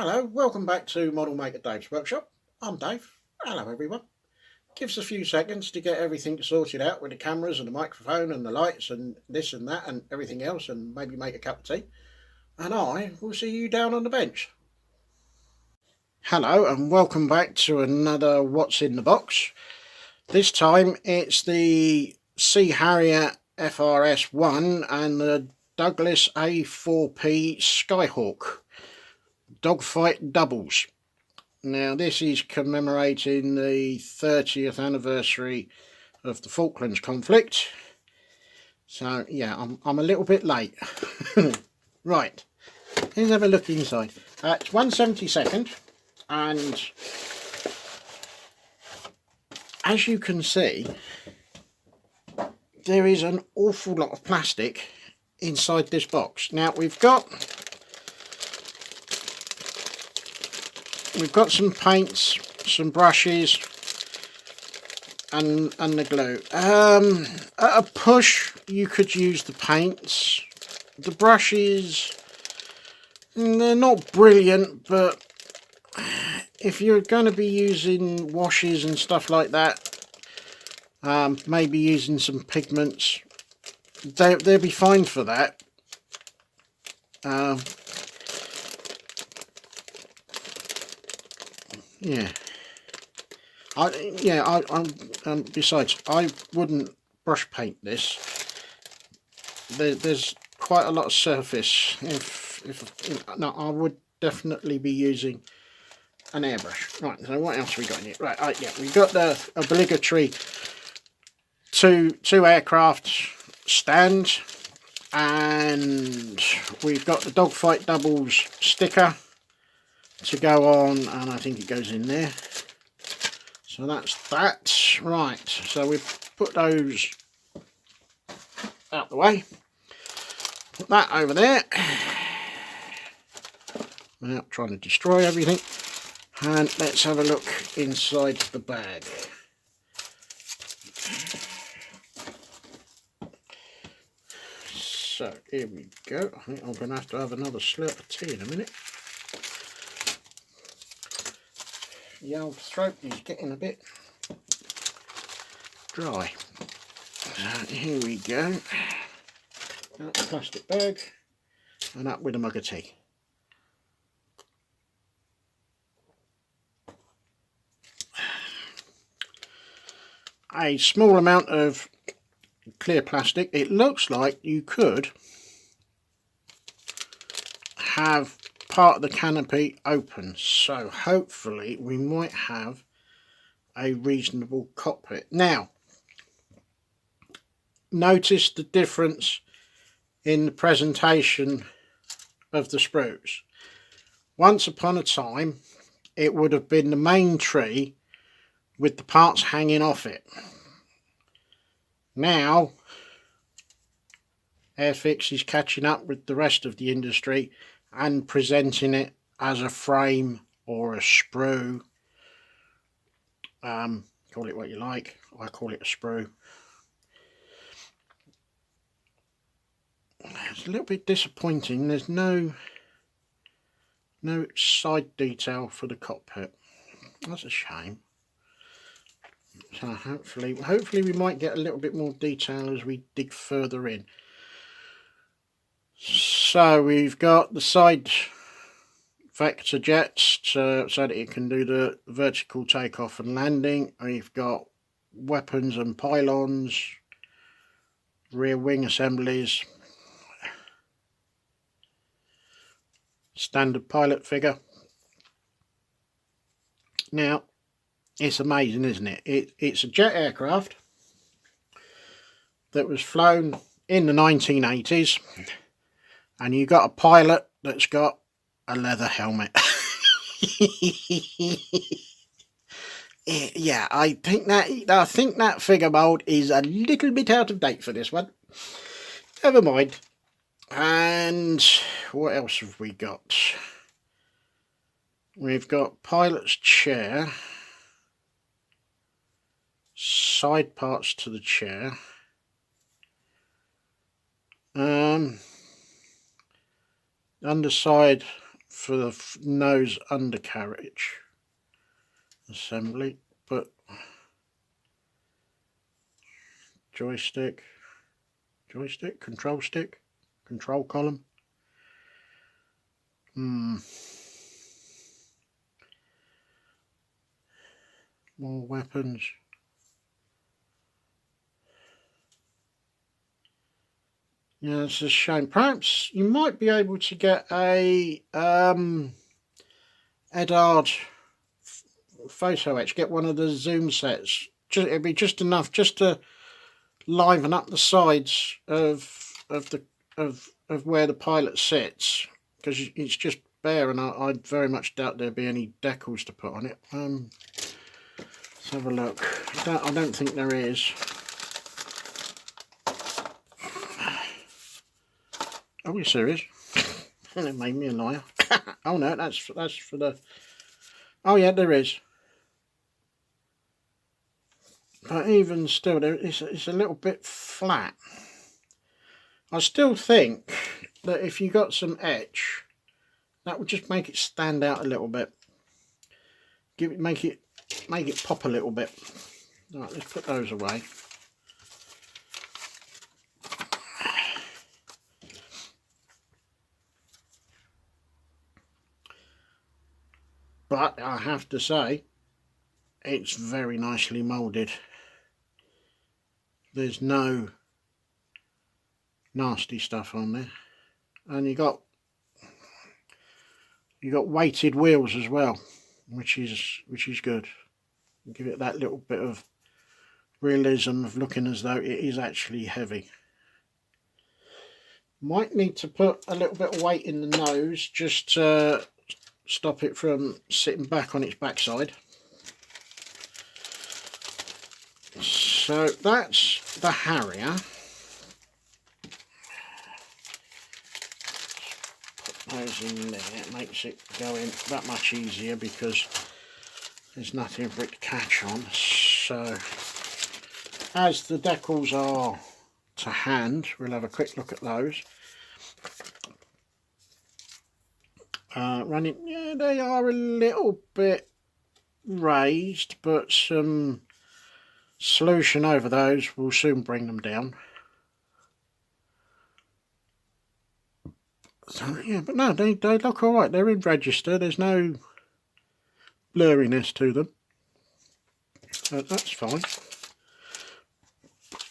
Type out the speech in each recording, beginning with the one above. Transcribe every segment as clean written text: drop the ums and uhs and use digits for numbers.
Hello, welcome back to Model Maker Dave's Workshop. I'm Dave. Hello everyone. Give us a few seconds to get everything sorted out with the cameras and the microphone and the lights and this and that and everything else, and maybe make a cup of tea. And I will see you down on the bench. Hello and welcome back to another What's in the Box. This time it's the Sea Harrier FRS-1 and the Douglas A4P Skyhawk Dogfight Doubles. Now this is commemorating the 30th anniversary of the Falklands conflict. So yeah, I'm a little bit late. Right, let's have a look inside. It's 1/72, and as you can see, there is an awful lot of plastic inside this box. Now we've got some paints, some brushes, and the glue. At a push, you could use the paints. The brushes, they're not brilliant, but if you're going to be using washes and stuff like that, maybe using some pigments, they'll be fine for that. Yeah. Besides, I wouldn't brush paint this. There's quite a lot of surface. No, I would definitely be using an airbrush. Right. So what else we got in here? Right. Yeah, we got the obligatory two aircraft stand, and we've got the Dogfight Doubles sticker to go on, and I think it goes in there. So that's that. Right, so we put those out the way, put that over there without trying to destroy everything, and let's have a look inside the bag. So here we go. I think I'm going to have another slurp of tea in a minute. The old throat is getting a bit dry. So here we go. Out the plastic bag and up with a mug of tea. A small amount of clear plastic. It looks like you could have part of the canopy open, so hopefully we might have a reasonable cockpit. Now notice the difference in the presentation of the sprues. Once upon a time it would have been the main tree with the parts hanging off it. Now Airfix is catching up with the rest of the industry and presenting it as a frame or a sprue. Call it what you like. I call it a sprue. It's a little bit disappointing. There's no side detail for the cockpit. That's a shame. So hopefully we might get a little bit more detail as we dig further in. So we've got the side vector jets so that it can do the vertical takeoff and landing. We've got weapons and pylons, rear wing assemblies, standard pilot figure. Now it's amazing, isn't it? It's a jet aircraft that was flown in the 1980s, and you got a pilot that's got a leather helmet. Yeah, I think that figure mold is a little bit out of date for this one. Never mind. And what else have we got? We've got pilot's chair, side parts to the chair, underside for the nose undercarriage assembly, but joystick, control stick, control column. More weapons. Yeah, it's a shame. Perhaps you might be able to get a Edard photo etch. Get one of the zoom sets. It'd be just enough just to liven up the sides of where the pilot sits, because it's just bare, and I very much doubt there'd be any decals to put on it. Let's have a look. I don't think there is. Oh, you serious? It made me a liar. Oh no, that's for the. Oh yeah, there is. But even still, it's a little bit flat. I still think that if you got some etch, that would just make it stand out a little bit. Make it pop a little bit. Right, let's put those away. But I have to say, it's very nicely moulded. There's no nasty stuff on there, and you got weighted wheels as well, which is good. Give it that little bit of realism of looking as though it is actually heavy. Might need to put a little bit of weight in the nose just to stop it from sitting back on its backside. So that's the Harrier. Put those in there. It makes it go in that much easier because there's nothing for it to catch on. So as the decals are to hand, we'll have a quick look at those. Running, yeah, they are a little bit raised, but some solution over those will soon bring them down. So yeah, but no, they look all right. They're in register. There's no blurriness to them. That's fine.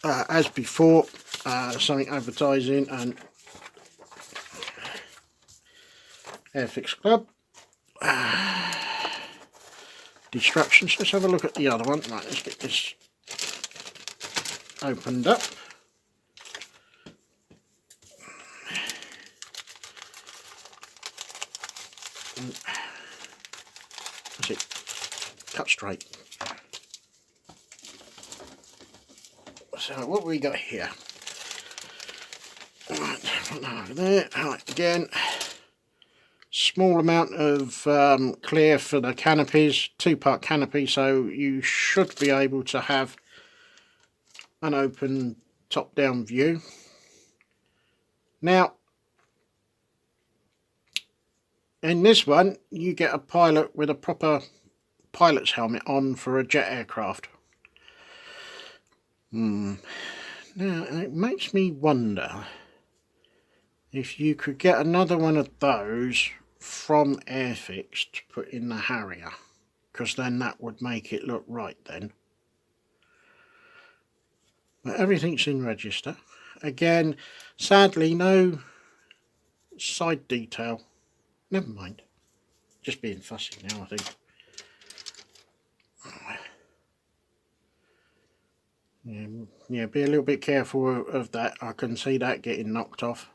As before, something advertising and Airfix Club. Distractions. Let's have a look at the other one. Right, let's get this opened up. That's it. Cut straight. So what have we got here? Right, put that over there. Right, again, small amount of clear for the canopies, two-part canopy, so you should be able to have an open top-down view. Now, in this one, you get a pilot with a proper pilot's helmet on for a jet aircraft. Now, it makes me wonder if you could get another one of those from Airfix to put in the Harrier, because then that would make it look right then. But everything's in register. Again, sadly, no side detail. Never mind. Just being fussy now, I think. Yeah, be a little bit careful of that. I can see that getting knocked off.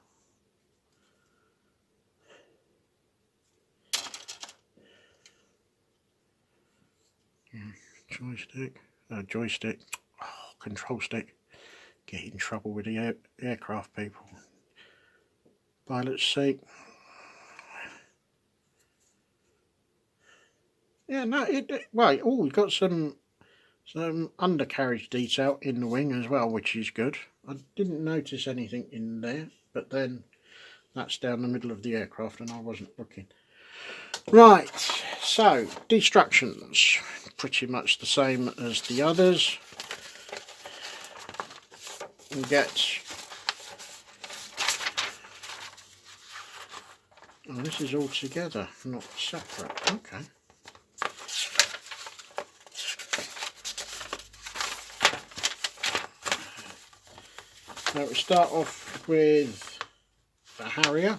Joystick, control stick. Get in trouble with the aircraft people. Pilot's seat. Yeah, no, well, oh, we've got some undercarriage detail in the wing as well, which is good. I didn't notice anything in there, but then that's down the middle of the aircraft and I wasn't looking. Right, so destructions, pretty much the same as the others. You get, oh, this is all together, not separate. Okay. So we start off with the Harrier.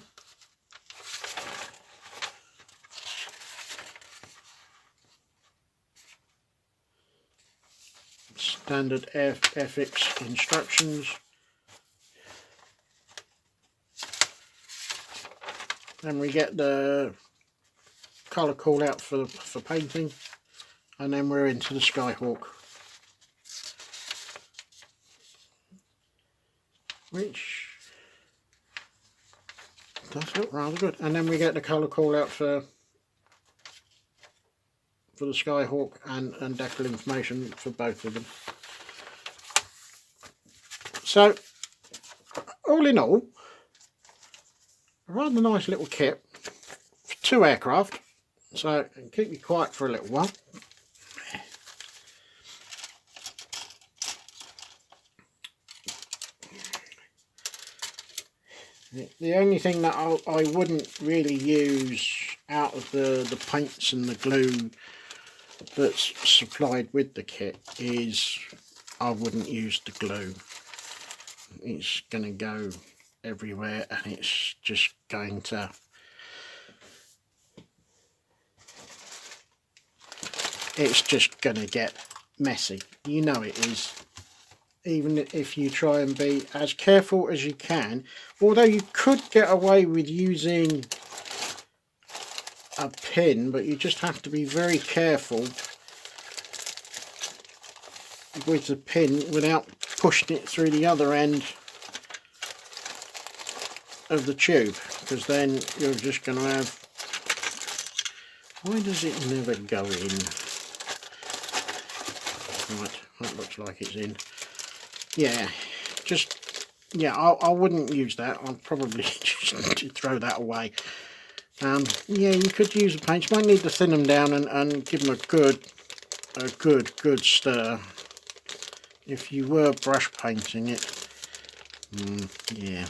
Standard FX instructions. Then we get the colour call out for painting, and then we're into the Skyhawk, which does look rather good. And then we get the colour call out for the Skyhawk and decal information for both of them. So all in all, a rather nice little kit for 2 aircraft, so it can keep you quiet for a little while. The only thing that I wouldn't really use out of the paints and the glue that's supplied with the kit is I wouldn't use the glue. It's going to go everywhere and it's just going to get messy. You know it is. Even if you try and be as careful as you can, although you could get away with using a pin, but you just have to be very careful with the pin without pushing it through the other end of the tube, because then you're just going to have, why does it never go in? Right, that looks like it's in. Yeah, I wouldn't use that. I'd probably just throw that away. Yeah, you could use the paints. You might need to thin them down and give them a good stir. If you were brush painting it, yeah,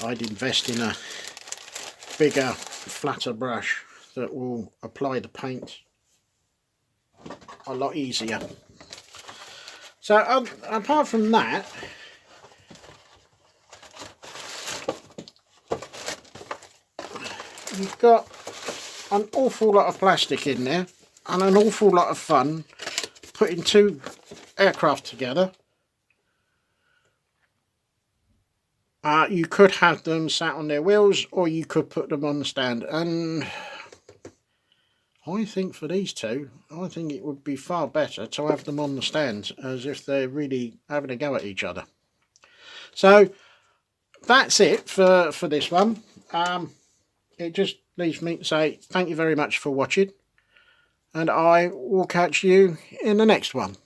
I'd invest in a bigger, flatter brush that will apply the paint a lot easier. So apart from that, you've got an awful lot of plastic in there and an awful lot of fun putting 2 aircraft together. You could have them sat on their wheels, or you could put them on the stand, and I think for these 2, I think it would be far better to have them on the stand, as if they're really having a go at each other. So that's it for this one. It just leaves me to say thank you very much for watching, and I will catch you in the next one.